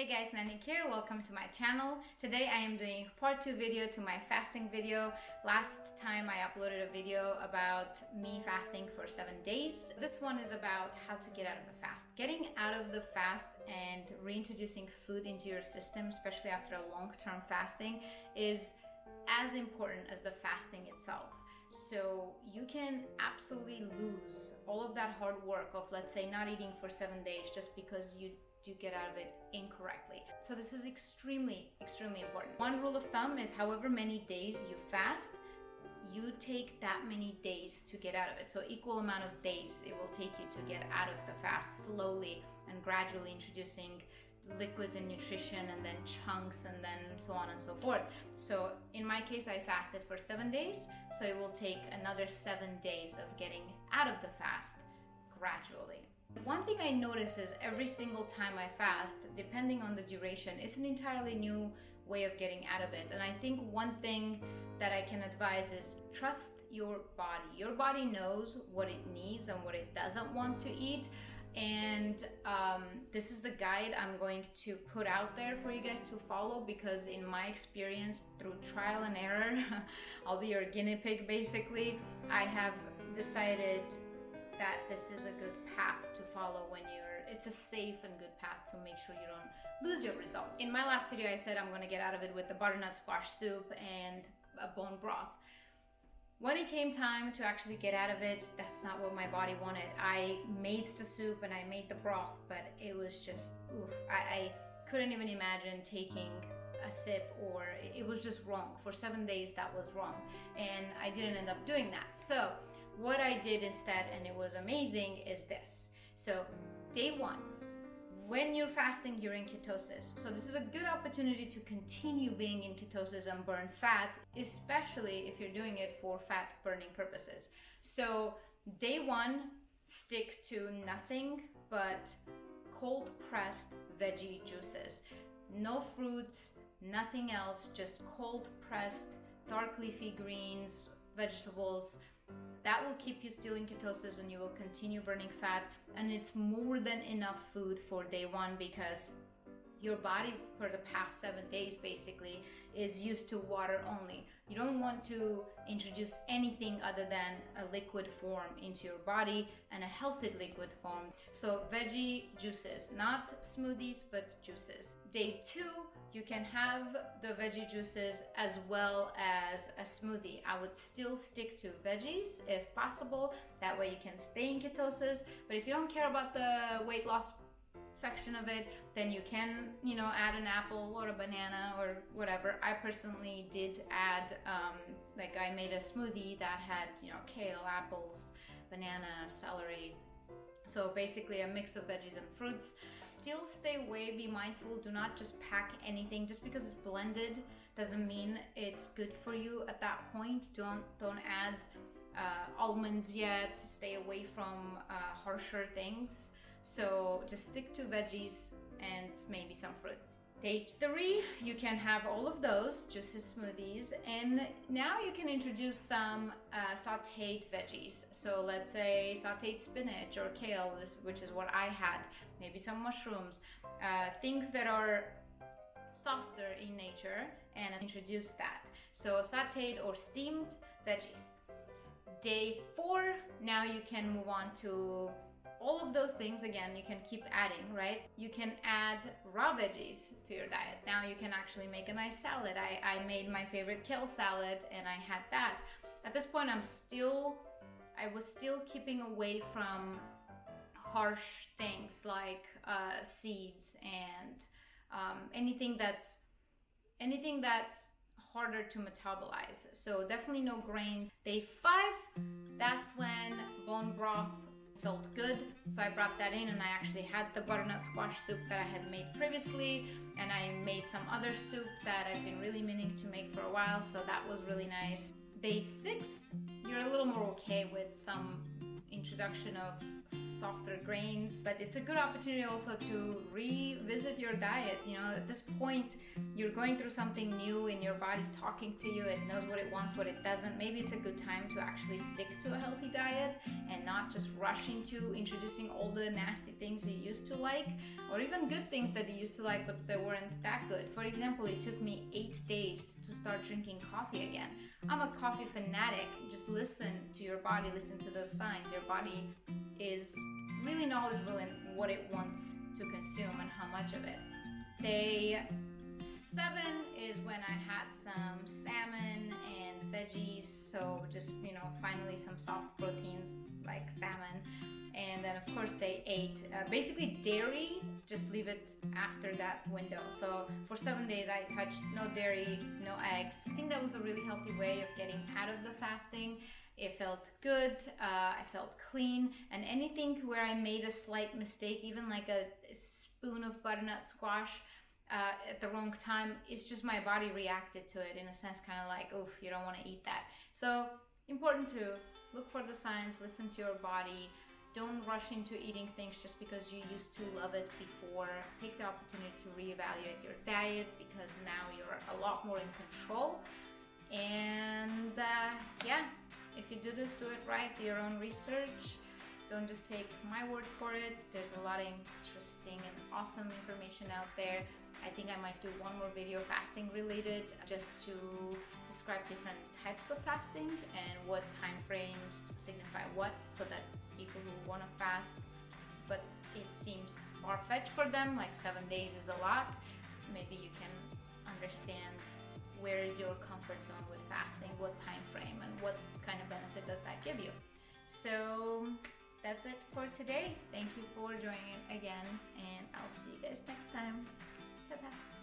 Hey guys, Nanikik here. Welcome to my channel. Today I am doing part 2 video to my fasting video. Last time I uploaded a video about me fasting for 7 days. This one is about how to get out of the fast. Getting out of the fast and reintroducing food into your system, especially after a long-term fasting, is as important as the fasting itself. So you can absolutely lose all of that hard work of, let's say, not eating for 7 days just because you get out of it incorrectly. So this is extremely important. One rule of thumb is however many days you fast, you take that many days to get out of it. So equal amount of days it will take you to get out of the fast, slowly and gradually introducing liquids and nutrition and then chunks and then so on and so forth. So in my case, I fasted for 7 days, so it will take another 7 days of getting out of the fast gradually. One thing I noticed is every single time I fast, depending on the duration, it's an entirely new way of getting out of it. And I think one thing that I can advise is trust your body. Your body knows what it needs and what it doesn't want to eat. And this is the guide I'm going to put out there for you guys to follow, because in my experience, through trial and error, I'll be your guinea pig basically, I have decided that this is a good path to follow it's a safe and good path to make sure you don't lose your results. In my last video, I said I'm gonna get out of it with the butternut squash soup and a bone broth. When it came time to actually get out of it, that's not what my body wanted. I made the soup and I made the broth, but it was just, oof. I couldn't even imagine taking a sip, or it was just wrong. For 7 days, that was wrong. And I didn't end up doing that. So what I did instead, and it was amazing, is this. So day 1, when you're fasting, you're in ketosis. So this is a good opportunity to continue being in ketosis and burn fat, especially if you're doing it for fat burning purposes. So day 1, stick to nothing but cold pressed veggie juices. No fruits, nothing else, just cold pressed dark leafy greens, vegetables. That will keep you still in ketosis and you will continue burning fat, and it's more than enough food for day 1, because your body for the past 7 days basically is used to water only. You don't want to introduce anything other than a liquid form into your body, and a healthy liquid form. So veggie juices, not smoothies, but juices. Day 2, you can have the veggie juices as well as a smoothie. I would still stick to veggies if possible. That way you can stay in ketosis. But if you don't care about the weight loss section of it, then you can, add an apple or a banana or whatever. I personally did add, I made a smoothie that had, kale, apples, banana, celery. So basically a mix of veggies and fruits. Still stay away, be mindful, do not just pack anything. Just because it's blended doesn't mean it's good for you at that point. Don't add almonds yet. Stay away from harsher things. So just stick to veggies and maybe some fruit. Day 3, you can have all of those juices, smoothies, and now you can introduce some sauteed veggies. So let's say sauteed spinach or kale, which is what I had, maybe some mushrooms, things that are softer in nature, and introduce that. So sauteed or steamed veggies. Day 4, now you can move on to all of those things. Again, you can keep adding, right? You can add raw veggies to your diet. Now you can actually make a nice salad. I made my favorite kale salad and I had that. At this point, I was still keeping away from harsh things like seeds and anything that's harder to metabolize. So definitely no grains. Day 5, that's when bone broth felt good, so I brought that in, and I actually had the butternut squash soup that I had made previously, and I made some other soup that I've been really meaning to make for a while, so that was really nice. Day 6, you're a little more okay with some introduction of softer grains. But it's a good opportunity also to revisit your diet. You know, at this point, you're going through something new and your body's talking to you. It knows what it wants, what it doesn't. Maybe it's a good time to actually stick to a healthy diet and not just rush into introducing all the nasty things you used to like, or even good things that you used to like but they weren't that good. For example, it took me 8 days to start drinking coffee again. I'm a coffee fanatic. Just listen to your body, listen to those signs. Your body is really knowledgeable in what it wants to consume and how much of it. Day 7 is when I had some salmon and veggies, so just, you know, finally some soft proteins like salmon. And then of course day 8, basically dairy, just leave it after that window. So for 7 days I touched no dairy, no eggs. I think that was a really healthy way of getting out of the fasting. It felt good, I felt clean, and anything where I made a slight mistake, even like a spoon of butternut squash at the wrong time, it's just my body reacted to it in a sense, kind of like, oof, you don't want to eat that. So important to look for the signs, listen to your body. Don't rush into eating things just because you used to love it before. Take the opportunity to reevaluate your diet because now you're a lot more in control. And yeah, if you do this, do it right, do your own research. Don't just take my word for it. There's a lot of interesting and awesome information out there. I think I might do one more video fasting related, just to describe different types of fasting and what time frames signify what, so that people who want to fast but it seems far-fetched for them, like 7 days is a lot, maybe you can understand where is your comfort zone with fasting, what time frame, and what kind of benefit does that give you. So that's it for today. Thank you for joining again, and I'll see you guys next time. Ta-ta.